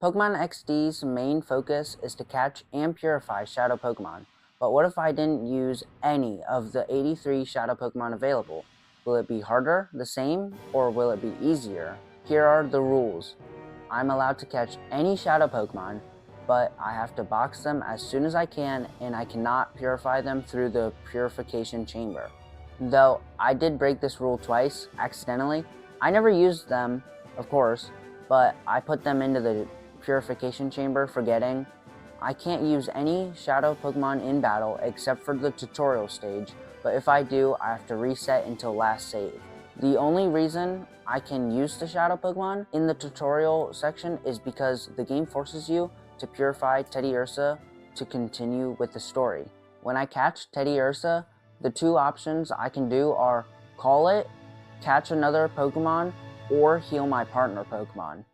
Pokémon XD's main focus is to catch and purify Shadow Pokémon, but what if I didn't use any of the 83 Shadow Pokémon available? Will it be harder, the same, or will it be easier? Here are the rules. I'm allowed to catch any Shadow Pokémon, but I have to box them as soon as I can, and I cannot purify them through the purification chamber. Though I did break this rule twice, accidentally. I never used them, of course, but I put them into the purification chamber forgetting. I can't use any Shadow Pokemon in battle except for the tutorial stage, but if I do, I have to reset until last save. The only reason I can use the Shadow Pokemon in the tutorial section is because the game forces you to purify Teddiursa to continue with the story. When I catch Teddiursa, the two options I can do are call it, catch another Pokemon, or heal my partner Pokemon.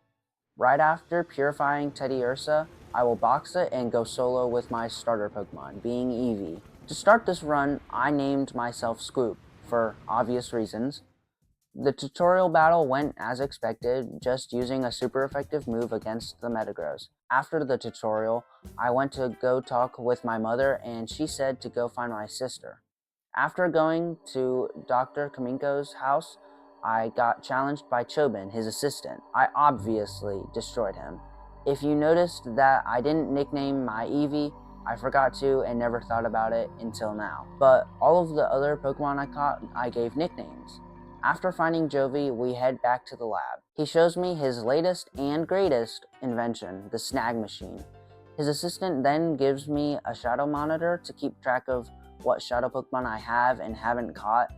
Right after purifying Teddiursa, I will box it and go solo with my starter Pokemon, being Eevee. To start this run, I named myself Scoop, for obvious reasons. The tutorial battle went as expected, just using a super effective move against the Metagross. After the tutorial, I went to go talk with my mother and she said to go find my sister. After going to Dr. Kaminko's house, I got challenged by Chobin, his assistant. I obviously destroyed him. If you noticed that I didn't nickname my Eevee, I forgot to and never thought about it until now. But all of the other Pokemon I caught, I gave nicknames. After finding Jovi, we head back to the lab. He shows me his latest and greatest invention, the Snag Machine. His assistant then gives me a shadow monitor to keep track of what shadow Pokemon I have and haven't caught,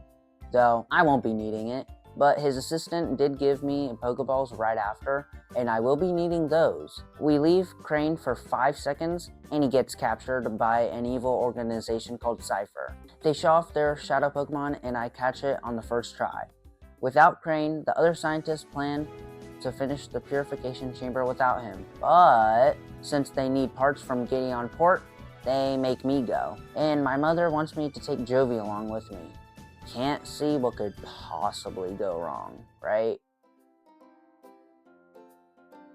though I won't be needing it. But his assistant did give me Pokeballs right after, and I will be needing those. We leave Crane for 5 seconds, and he gets captured by an evil organization called Cypher. They show off their shadow Pokemon, and I catch it on the first try. Without Crane, the other scientists plan to finish the purification chamber without him, but since they need parts from Gideon Port, they make me go. And my mother wants me to take Jovi along with me. Can't see what could possibly go wrong, right?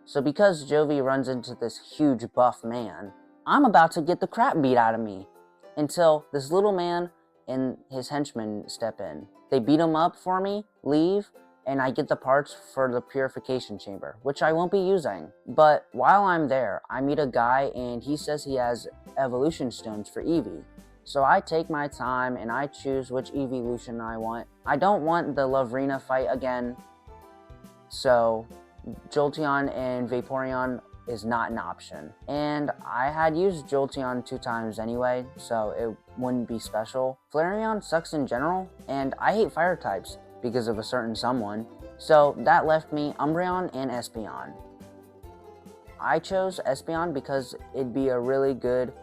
So because Jovi runs into this huge buff man, I'm about to get the crap beat out of me until this little man and his henchmen step in. They beat him up for me, leave, and I get the parts for the purification chamber, which I won't be using. But while I'm there, I meet a guy and he says he has evolution stones for Eevee. So I take my time and I choose which evolution I want. I don't want the Lavrina fight again, so Jolteon and Vaporeon is not an option. And I had used Jolteon 2 times anyway, so it wouldn't be special. Flareon sucks in general, and I hate fire types because of a certain someone, so that left me Umbreon and Espeon. I chose Espeon because it'd be a really good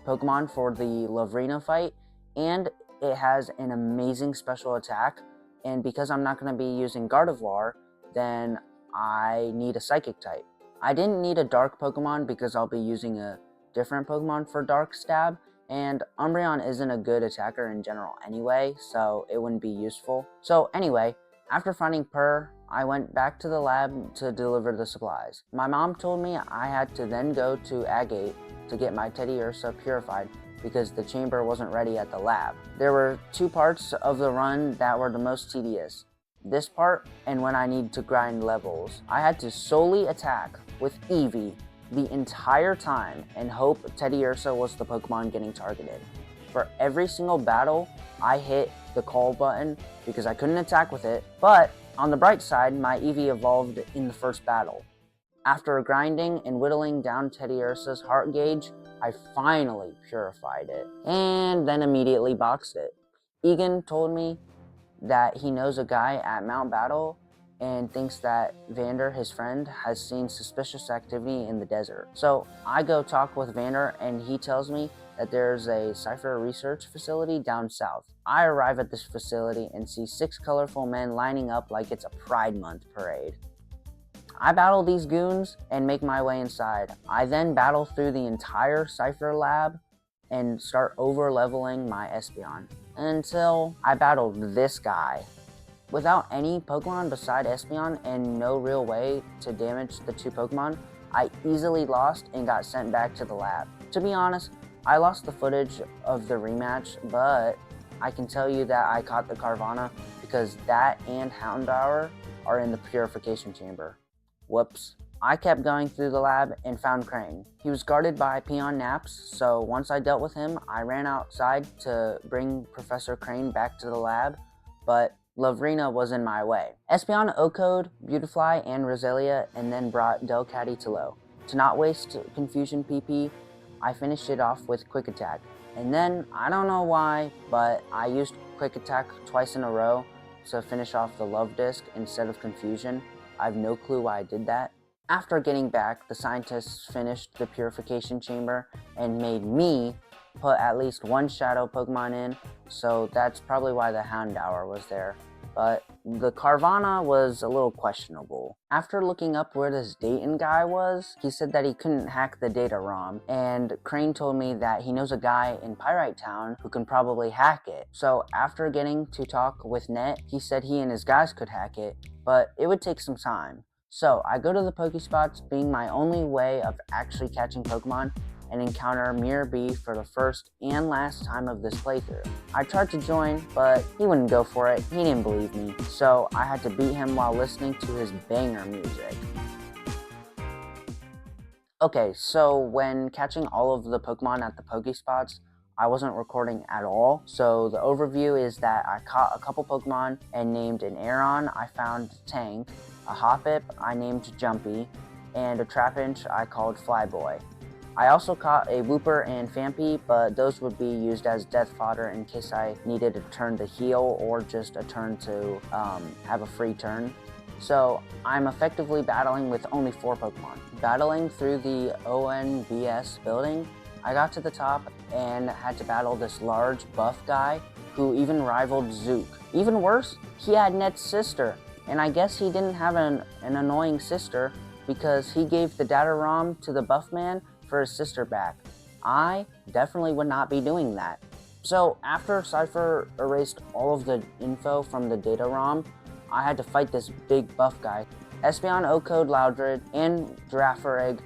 Pokemon for the Lavrina fight, and it has an amazing special attack, and because I'm not going to be using Gardevoir, then I need a Psychic type. I didn't need a Dark Pokemon because I'll be using a different Pokemon for Dark Stab, and Umbreon isn't a good attacker in general anyway, so it wouldn't be useful. So anyway, after finding Purr, I went back to the lab to deliver the supplies. My mom told me I had to then go to Agate to get my Teddiursa purified because the chamber wasn't ready at the lab. There were 2 parts of the run that were the most tedious. This part and when I need to grind levels. I had to solely attack with Eevee the entire time and hope Teddiursa was the Pokemon getting targeted. For every single battle, I hit the call button because I couldn't attack with it, but on the bright side, my Eevee evolved in the first battle. After grinding and whittling down Teddiursa's heart gauge, I finally purified it, and then immediately boxed it. Egan told me that he knows a guy at Mount Battle and thinks that Vander, his friend, has seen suspicious activity in the desert. So I go talk with Vander and he tells me that there's a Cypher research facility down south. I arrive at this facility and see 6 colorful men lining up like it's a Pride Month parade. I battle these goons and make my way inside. I then battle through the entire Cypher lab and start over-leveling my Espeon until I battled this guy. Without any Pokemon beside Espeon and no real way to damage the 2 Pokemon, I easily lost and got sent back to the lab. To be honest, I lost the footage of the rematch, but I can tell you that I caught the Carvanha because that and Houndour are in the purification chamber. Whoops. I kept going through the lab and found Crane. He was guarded by Peon Naps, so once I dealt with him, I ran outside to bring Professor Crane back to the lab, but Lavrina was in my way. Espeon O-Code, Beautifly, and Roselia, and then brought Delcatty to low. To not waste Confusion PP, I finished it off with Quick Attack. And then, I don't know why, but I used Quick Attack twice in a row to finish off the Love Disc instead of Confusion. I have no clue why I did that. After getting back, the scientists finished the purification chamber and made me put at least one shadow Pokemon in, so that's probably why the Houndour was there. But the Carvanha was a little questionable. After looking up where this Dayton guy was, he said that he couldn't hack the data ROM, and Crane told me that he knows a guy in Pyrite Town who can probably hack it. So after getting to talk with Net, he said he and his guys could hack it, but it would take some time. So I go to the Pokespots, being my only way of actually catching Pokemon, and encounter Mirror B for the first and last time of this playthrough. I tried to join, but he wouldn't go for it. He didn't believe me, so I had to beat him while listening to his banger music. Okay, so when catching all of the Pokemon at the Pokespots, I wasn't recording at all. So the overview is that I caught a couple Pokemon and named an Aeron I found Tank, a Hoppip I named Jumpy, and a Trapinch I called Flyboy. I also caught a Wooper and Phanpy, but those would be used as death fodder in case I needed a turn to heal or just a turn to have a free turn. So I'm effectively battling with only 4 Pokemon. Battling through the ONBS building, I got to the top and had to battle this large buff guy who even rivaled Zook. Even worse, he had Net's sister, and I guess he didn't have an annoying sister because he gave the data ROM to the buff man for his sister back. I definitely would not be doing that. So after Cypher erased all of the info from the data ROM, I had to fight this big buff guy. Espeon O-Code Loudred and Girafarig,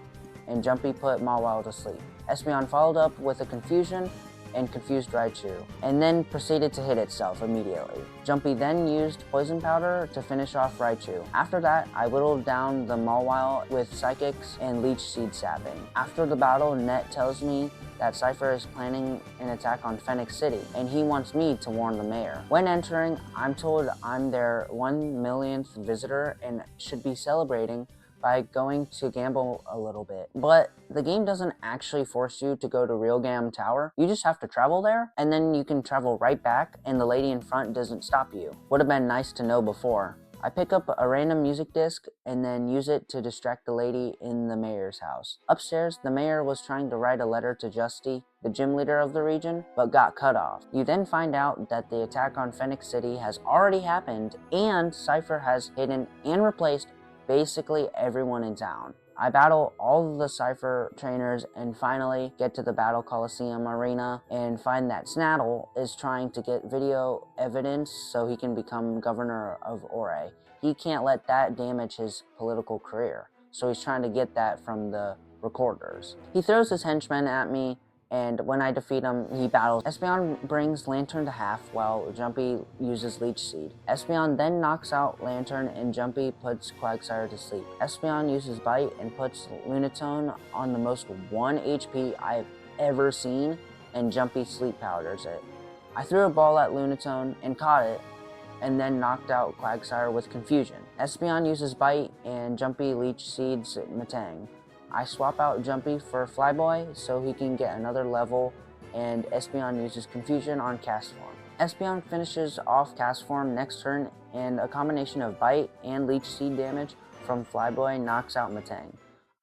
and Jumpy put Mawile to sleep. Espeon followed up with a Confusion and confused Raichu, and then proceeded to hit itself immediately. Jumpy then used Poison Powder to finish off Raichu. After that, I whittled down the Mawile with Psychics and Leech Seed Sapping. After the battle, Net tells me that Cypher is planning an attack on Phoenix City, and he wants me to warn the mayor. When entering, I'm told I'm their 1 millionth visitor and should be celebrating by going to gamble a little bit. But the game doesn't actually force you to go to Realgam Tower. You just have to travel there, and then you can travel right back, and the lady in front doesn't stop you. Would have been nice to know before. I pick up a random music disc and then use it to distract the lady in the mayor's house. Upstairs, the mayor was trying to write a letter to Justy, the gym leader of the region, but got cut off. You then find out that the attack on Phoenix City has already happened, and Cypher has hidden and replaced basically everyone in town. I battle all of the Cypher trainers and finally get to the Battle Coliseum arena and find that Snaddle is trying to get video evidence so he can become governor of Ore. He can't let that damage his political career, so he's trying to get that from the recorders. He throws his henchmen at me, and when I defeat him, he battles. Espeon brings Lantern to half while Jumpy uses Leech Seed. Espeon then knocks out Lantern and Jumpy puts Quagsire to sleep. Espeon uses Bite and puts Lunatone on the most 1 HP I've ever seen, and Jumpy sleep powders it. I threw a ball at Lunatone and caught it, and then knocked out Quagsire with Confusion. Espeon uses Bite and Jumpy Leech Seeds Metang. I swap out Jumpy for Flyboy so he can get another level, and Espeon uses Confusion on Castform. Espeon finishes off Castform next turn, and a combination of Bite and Leech Seed damage from Flyboy knocks out Metang.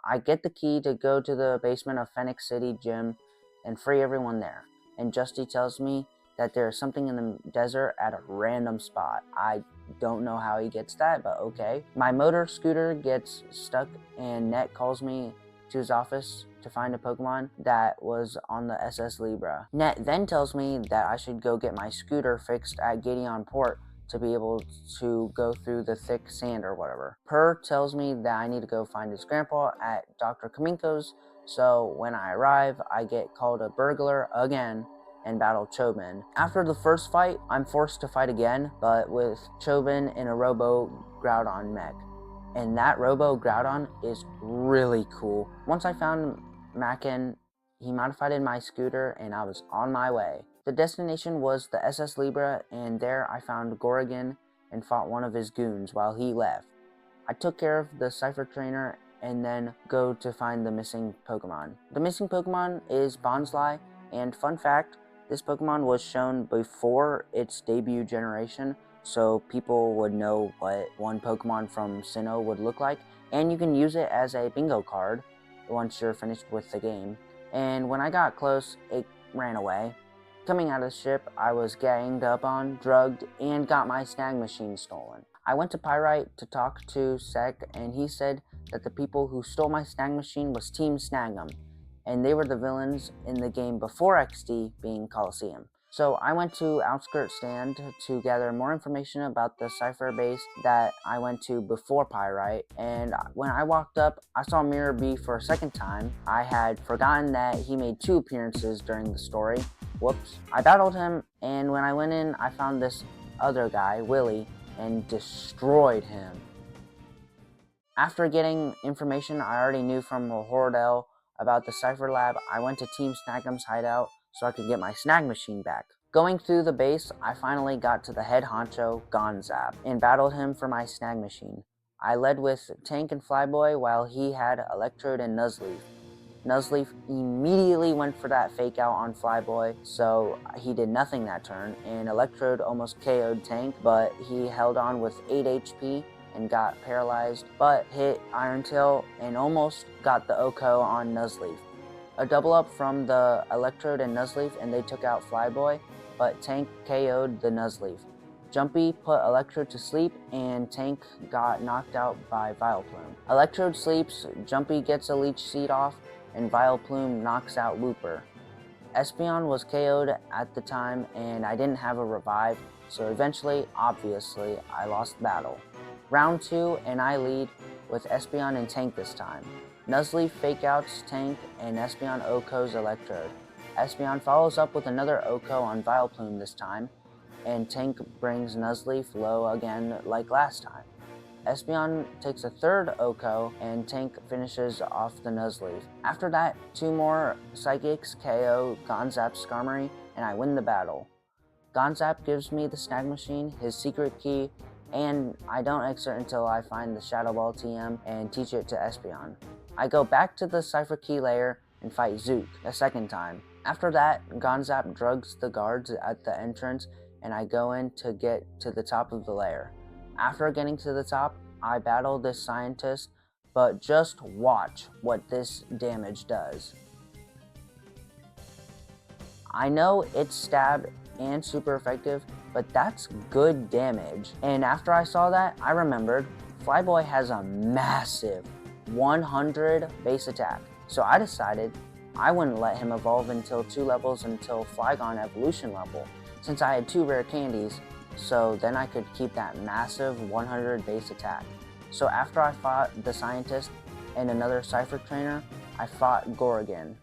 I get the key to go to the basement of Phoenix City Gym and free everyone there, and Justy tells me that there is something in the desert at a random spot. I don't know how he gets that, but okay. My motor scooter gets stuck and Net calls me to his office to find a Pokemon that was on the SS Libra. Net then tells me that I should go get my scooter fixed at Gateon Port to be able to go through the thick sand or whatever. Per tells me that I need to go find his grandpa at Dr. Kaminko's, so when I arrive, I get called a burglar again and battle Chobin. After the first fight, I'm forced to fight again, but with Chobin in a Robo Groudon mech. And that Robo Groudon is really cool. Once I found Mackin, he modified my scooter and I was on my way. The destination was the SS Libra, and there I found Gorgon and fought one of his goons while he left. I took care of the Cypher Trainer and then go to find the missing Pokemon. The missing Pokemon is Bonsly, and fun fact, this Pokemon was shown before its debut generation, so people would know what one Pokemon from Sinnoh would look like, and you can use it as a bingo card once you're finished with the game. And when I got close, it ran away. Coming out of the ship, I was ganged up on, drugged, and got my snag machine stolen. I went to Pyrite to talk to Sek, and he said that the people who stole my snag machine was Team Snag'em, and they were the villains in the game before XD, being Coliseum. So I went to Outskirt Stand to gather more information about the Cypher base that I went to before Pyrite, and when I walked up, I saw Mirror B for a second time. I had forgotten that he made 2 appearances during the story. Whoops. I battled him, and when I went in, I found this other guy, Willie, and destroyed him. After getting information I already knew from Hordell about the Cypher Lab, I went to Team Snag'em's hideout so I could get my snag machine back. Going through the base, I finally got to the head honcho, Gonzap, and battled him for my snag machine. I led with Tank and Flyboy while he had Electrode and Nuzleaf. Nuzleaf immediately went for that fake out on Flyboy, so he did nothing that turn, and Electrode almost KO'd Tank, but he held on with 8 HP and got paralyzed, but hit Iron Tail and almost got the OHKO on Nuzleaf. A double up from the Electrode and Nuzleaf, and they took out Flyboy, but Tank KO'd the Nuzleaf. Jumpy put Electrode to sleep, and Tank got knocked out by Vileplume. Electrode sleeps, Jumpy gets a Leech Seed off, and Vileplume knocks out Looper. Espeon was KO'd at the time, and I didn't have a revive, so eventually, obviously, I lost the battle. Round 2, and I lead with Espeon and Tank this time. Nuzleaf fake outs Tank, and Espeon OHKO's Electrode. Espeon follows up with another OHKO on Vileplume this time, and Tank brings Nuzleaf low again like last time. Espeon takes a third OHKO, and Tank finishes off the Nuzleaf. After that, 2 more Psychics KO Gonzap's Skarmory, and I win the battle. Gonzap gives me the snag machine, his secret key, and I don't exit until I find the Shadow Ball TM and teach it to Espeon. I go back to the Cypher Key layer and fight Zook a second time. After that, Gonzap drugs the guards at the entrance, and I go in to get to the top of the layer. After getting to the top, I battle this scientist, but just watch what this damage does. I know it's stab and super effective, but that's good damage. And after I saw that, I remembered Flyboy has a massive 100 base attack. So I decided I wouldn't let him evolve until 2 levels until Flygon evolution level, since I had 2 rare candies, so then I could keep that massive 100 base attack. So after I fought the scientist and another Cypher trainer, I fought Gorgon.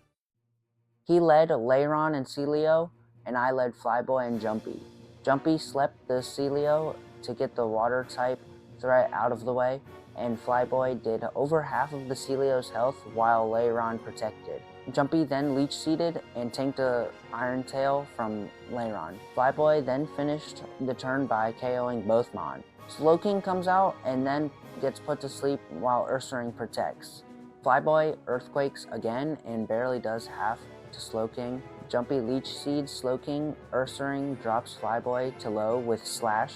He led Lairon and Celio, and I led Flyboy and Jumpy. Jumpy slept the Celio to get the water type threat out of the way, and Flyboy did over half of the Celio's health while Lairon protected. Jumpy then Leech Seeded and tanked a Iron Tail from Lairon. Flyboy then finished the turn by KOing both Mon. Slowking comes out and then gets put to sleep while Ursaring protects. Flyboy Earthquakes again and barely does half to Slowking. Jumpy Leech Seeds Slowking, Ursaring drops Flyboy to low with Slash,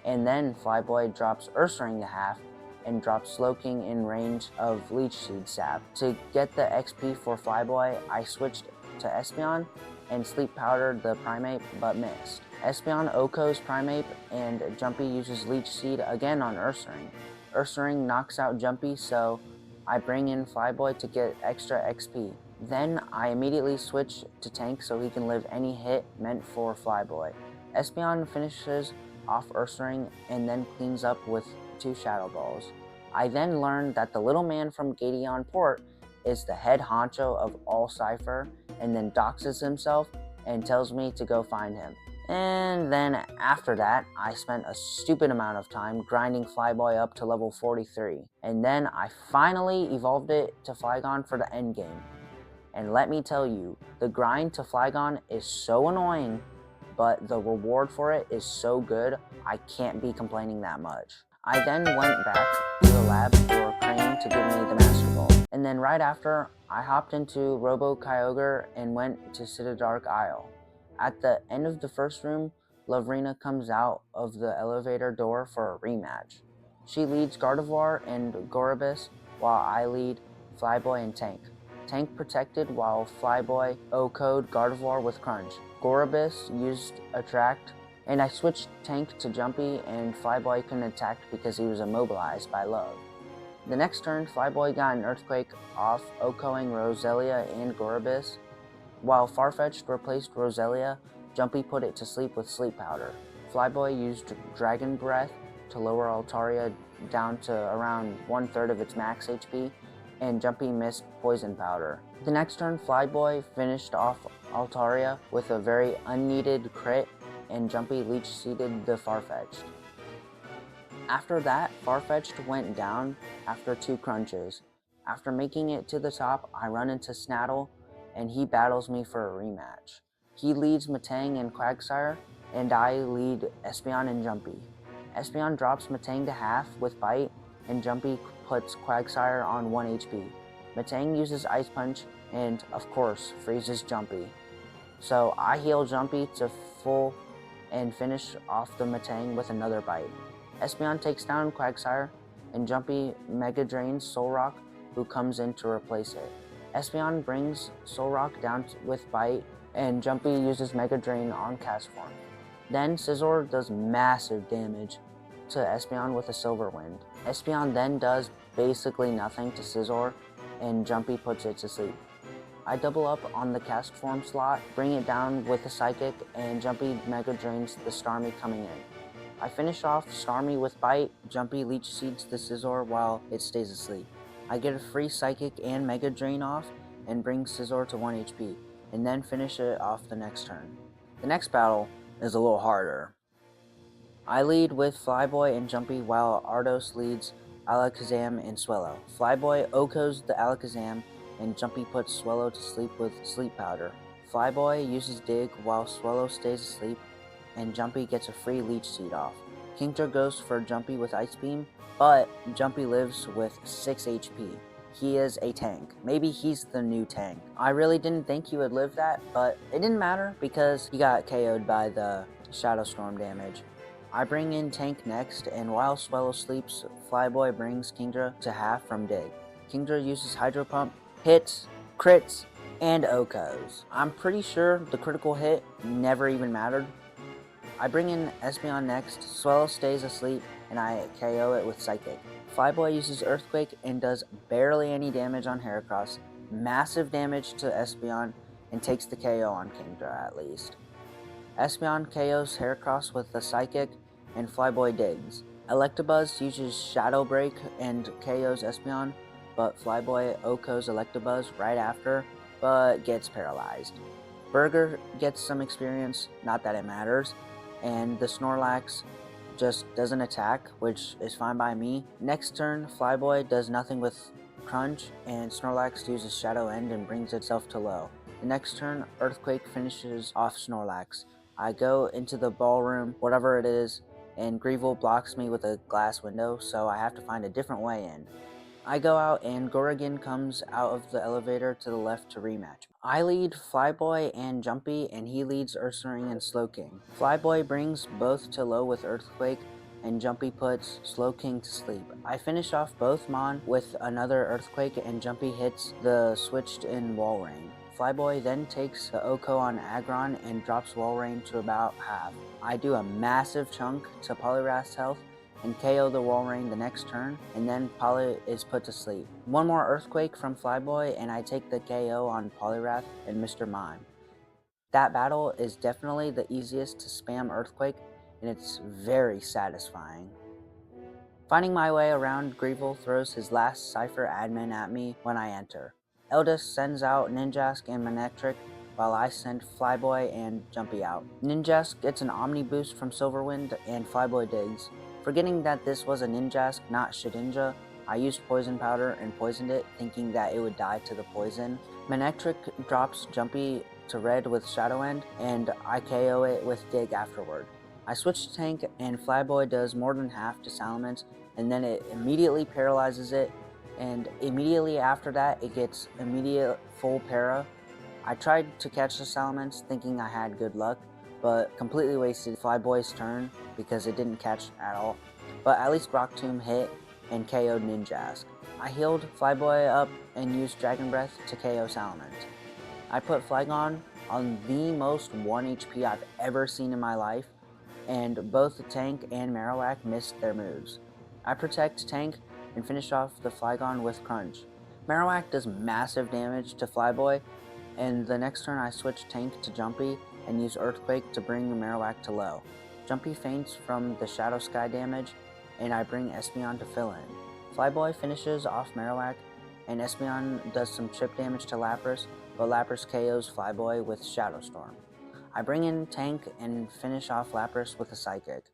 and then Flyboy drops Ursaring to half and drops Slowking in range of Leech Seed Sap. To get the XP for Flyboy, I switched to Espeon and Sleep Powdered the Primeape, but missed. Espeon OHKO's Primeape, and Jumpy uses Leech Seed again on Ursaring. Ursaring knocks out Jumpy, so I bring in Flyboy to get extra XP. Then I immediately switch to Tank so he can live any hit meant for Flyboy. Espeon finishes off Ursaring and then cleans up with 2 Shadow Balls. I then learned that the little man from Gateon Port is the head honcho of all Cypher and then doxes himself and tells me to go find him. And then after that, I spent a stupid amount of time grinding Flyboy up to level 43. And then I finally evolved it to Flygon for the endgame. And let me tell you, the grind to Flygon is so annoying, but the reward for it is so good, I can't be complaining that much. I then went back to the lab for Crane to give me the Master Ball. And then right after, I hopped into Robo Kyogre and went to Citadark Isle. At the end of the first room, Lovrina comes out of the elevator door for a rematch. She leads Gardevoir and Gorobus, while I lead Flyboy and Tank. Tank protected while Flyboy O-code Gardevoir with Crunch. Gorobus used Attract, and I switched Tank to Jumpy, and Flyboy couldn't attack because he was immobilized by Love. The next turn, Flyboy got an Earthquake off O-coing Roselia and Gorobus. While Farfetch'd replaced Roselia, Jumpy put it to sleep with Sleep Powder. Flyboy used Dragon Breath to lower Altaria down to around 1/3 of its max HP, and Jumpy missed Poison Powder. The next turn, Flyboy finished off Altaria with a very unneeded crit, and Jumpy Leech Seeded the Farfetch'd. After that, Farfetch'd went down after 2 crunches. After making it to the top, I run into Snaddle, and he battles me for a rematch. He leads Metang and Quagsire, and I lead Espeon and Jumpy. Espeon drops Metang to half with Bite, and Jumpy puts Quagsire on 1 HP. Metang uses Ice Punch, and of course, freezes Jumpy. So I heal Jumpy to full and finish off the Metang with another Bite. Espeon takes down Quagsire, and Jumpy Mega Drains Solrock, who comes in to replace it. Espeon brings Solrock down with Bite, and Jumpy uses Mega Drain on Castform. Then Scizor does massive damage to Espeon with a Silver Wind. Espeon then does basically nothing to Scizor, and Jumpy puts it to sleep. I double up on the Castform slot, bring it down with a Psychic, and Jumpy Mega Drains the Starmie coming in. I finish off Starmie with Bite, Jumpy Leech Seeds the Scizor while it stays asleep. I get a free Psychic and Mega Drain off, and bring Scizor to 1 HP, and then finish it off the next turn. The next battle is a little harder. I lead with Flyboy and Jumpy while Ardos leads Alakazam and Swellow. Flyboy O-codes the Alakazam, and Jumpy puts Swellow to sleep with Sleep Powder. Flyboy uses Dig while Swellow stays asleep, and Jumpy gets a free Leech Seed off. Kingdra goes for Jumpy with Ice Beam, but Jumpy lives with 6 HP. He is a tank. Maybe he's the new tank. I really didn't think he would live that, but it didn't matter because he got KO'd by the Shadow Storm damage. I bring in Tank next, and while Swellow sleeps, Flyboy brings Kingdra to half from Dig. Kingdra uses Hydro Pump, hits, crits, and O-codes. I'm pretty sure the critical hit never even mattered. I bring in Espeon next, Swellow stays asleep, and I KO it with Psychic. Flyboy uses Earthquake and does barely any damage on Heracross, massive damage to Espeon, and takes the KO on Kingdra at least. Espeon KOs Heracross with the Psychic, and Flyboy digs. Electabuzz uses Shadow Break and KOs Espeon, but Flyboy O-codes Electabuzz right after, but gets paralyzed. Burger gets some experience, not that it matters, and the Snorlax just doesn't attack, which is fine by me. Next turn, Flyboy does nothing with Crunch, and Snorlax uses Shadow End and brings itself to low. The next turn, Earthquake finishes off Snorlax. I go into the ballroom, whatever it is, and Greevil blocks me with a glass window, so I have to find a different way in. I go out, and Gorgon comes out of the elevator to the left to rematch. I lead Flyboy and Jumpy, and he leads Ursaring and Slowking. Flyboy brings both to low with Earthquake, and Jumpy puts Slowking to sleep. I finish off both Mon with another Earthquake, and Jumpy hits the switched in Walrein. Flyboy then takes the Oko on Aggron and drops Walrein to about half. I do a massive chunk to Poliwrath's health and KO the Walrein the next turn, and then Poly is put to sleep. One more Earthquake from Flyboy, and I take the KO on Poliwrath and Mr. Mime. That battle is definitely the easiest to spam Earthquake, and it's very satisfying. Finding my way around, Greevil throws his last Cypher admin at me when I enter. Eldest sends out Ninjask and Manectric, while I send Flyboy and Jumpy out. Ninjask gets an Omni boost from Silverwind, and Flyboy digs. Forgetting that this was a Ninjask, not Shedinja, I used Poison Powder and poisoned it, thinking that it would die to the poison. Manectric drops Jumpy to red with Shadow End, and I KO it with Dig afterward. I switch to tank, and Flyboy does more than half to Salamence, and then it immediately paralyzes it, and immediately after that it gets immediate full para. I tried to catch the Salamence thinking I had good luck, but completely wasted Flyboy's turn because it didn't catch at all. But at least Rock Tomb hit and KO'd Ninjask. I healed Flyboy up and used Dragon Breath to KO Salamence. I put Flygon on the most 1 HP I've ever seen in my life, and both the Tank and Marowak missed their moves. I protect Tank and finish off the Flygon with Crunch. Marowak does massive damage to Flyboy, and the next turn I switch Tank to Jumpy and use Earthquake to bring the Marowak to low. Jumpy faints from the Shadow Sky damage, and I bring Espeon to fill in. Flyboy finishes off Marowak, and Espeon does some chip damage to Lapras, but Lapras KOs Flyboy with Shadow Storm. I bring in Tank and finish off Lapras with a Psychic.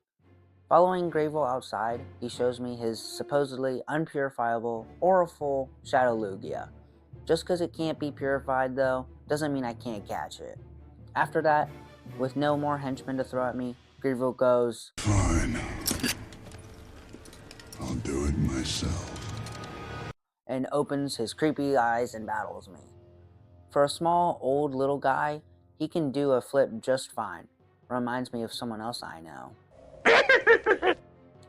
Following Gravel outside, he shows me his supposedly unpurifiable Oriful Shadow Lugia. Just because it can't be purified though, doesn't mean I can't catch it. After that, with no more henchmen to throw at me, Gravel goes, "Fine. I'll do it myself," and opens his creepy eyes and battles me. For a small, old little guy, he can do a flip just fine. Reminds me of someone else I know.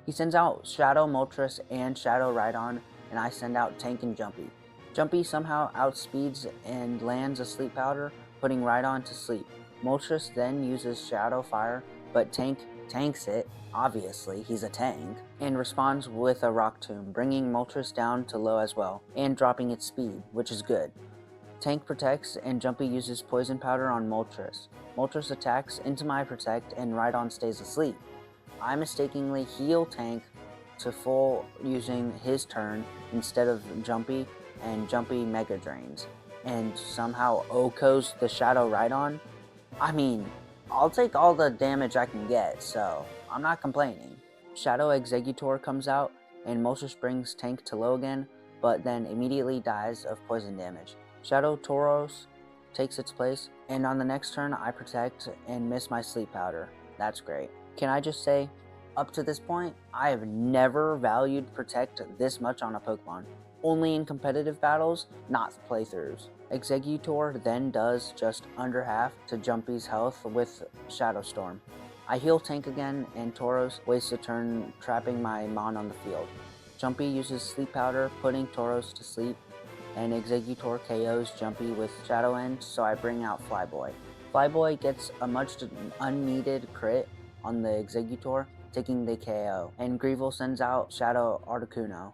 He sends out Shadow Moltres and Shadow Rhydon, and I send out Tank and Jumpy. Jumpy somehow outspeeds and lands a Sleep Powder, putting Rhydon to sleep. Moltres then uses Shadow Fire, but Tank tanks it, obviously he's a tank, and responds with a Rock Tomb, bringing Moltres down to low as well, and dropping its speed, which is good. Tank protects, and Jumpy uses Poison Powder on Moltres. Moltres attacks into my Protect, and Rhydon stays asleep. I mistakenly heal Tank to full using his turn instead of Jumpy, and Jumpy Mega Drains, and somehow OHKOs the Shadow Rhydon. I mean, I'll take all the damage I can get, so I'm not complaining. Shadow Exeggutor comes out, and Moltres brings Tank to low again, but then immediately dies of poison damage. Shadow Tauros takes its place, and on the next turn I protect and miss my Sleep Powder. That's great. Can I just say, up to this point, I have never valued Protect this much on a Pokemon. Only in competitive battles, not playthroughs. Exeggutor then does just under half to Jumpy's health with Shadow Storm. I heal Tank again, and Tauros wastes a turn trapping my Mon on the field. Jumpy uses Sleep Powder, putting Tauros to sleep, and Exeggutor KOs Jumpy with Shadow End, so I bring out Flyboy. Flyboy gets a much unneeded crit on the Exeggutor, taking the KO, and Greevil sends out Shadow Articuno.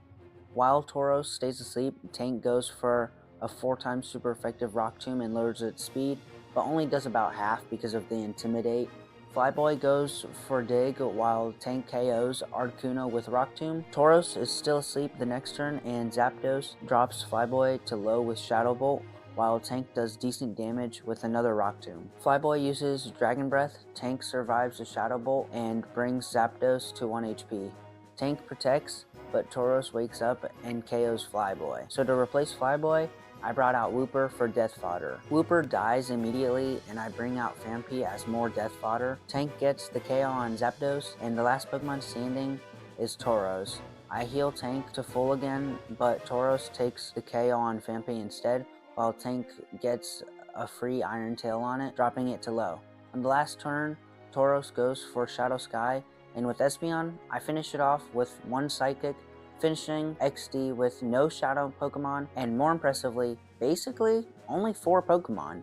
While Tauros stays asleep, Tank goes for a 4x super effective Rock Tomb and lowers its speed, but only does about half because of the Intimidate. Flyboy goes for Dig while Tank KOs Articuno with Rock Tomb. Tauros is still asleep the next turn, and Zapdos drops Flyboy to low with Shadow Bolt, while Tank does decent damage with another Rock Tomb. Flyboy uses Dragon Breath, Tank survives the Shadow Bolt, and brings Zapdos to 1 HP. Tank protects, but Tauros wakes up and KOs Flyboy. So to replace Flyboy, I brought out Wooper for Death Fodder. Wooper dies immediately, and I bring out Phanpy as more Death Fodder. Tank gets the KO on Zapdos, and the last Pokemon standing is Tauros. I heal Tank to full again, but Tauros takes the KO on Phanpy instead, while Tank gets a free Iron Tail on it, dropping it to low. On the last turn, Tauros goes for Shadow Sky, and with Espeon, I finish it off with one Psychic, finishing XD with no Shadow Pokemon, and more impressively, basically only 4 Pokemon.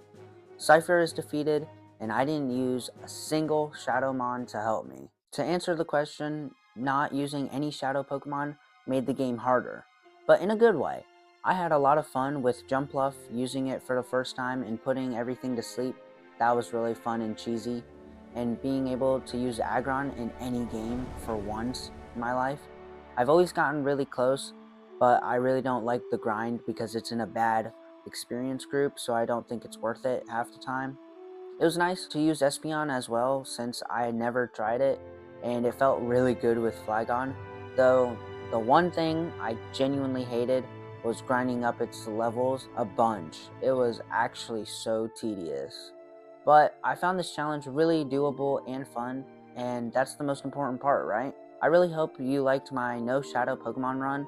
Cypher is defeated, and I didn't use a single Shadowmon to help me. To answer the question, not using any Shadow Pokemon made the game harder, but in a good way. I had a lot of fun with Jumpluff, using it for the first time and putting everything to sleep. That was really fun and cheesy. and being able to use Aggron in any game for once in my life. I've always gotten really close, but I really don't like the grind because it's in a bad experience group, so I don't think it's worth it half the time. It was nice to use Espeon as well since I had never tried it, and it felt really good with Flygon. Though the one thing I genuinely hated was grinding up its levels a bunch. It was actually so tedious. But I found this challenge really doable and fun, and that's the most important part, right? I really hope you liked my No Shadow Pokemon run,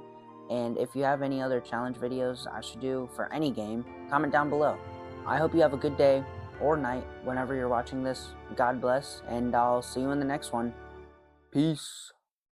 and if you have any other challenge videos I should do for any game, comment down below. I hope you have a good day or night whenever you're watching this. God bless, and I'll see you in the next one. Peace.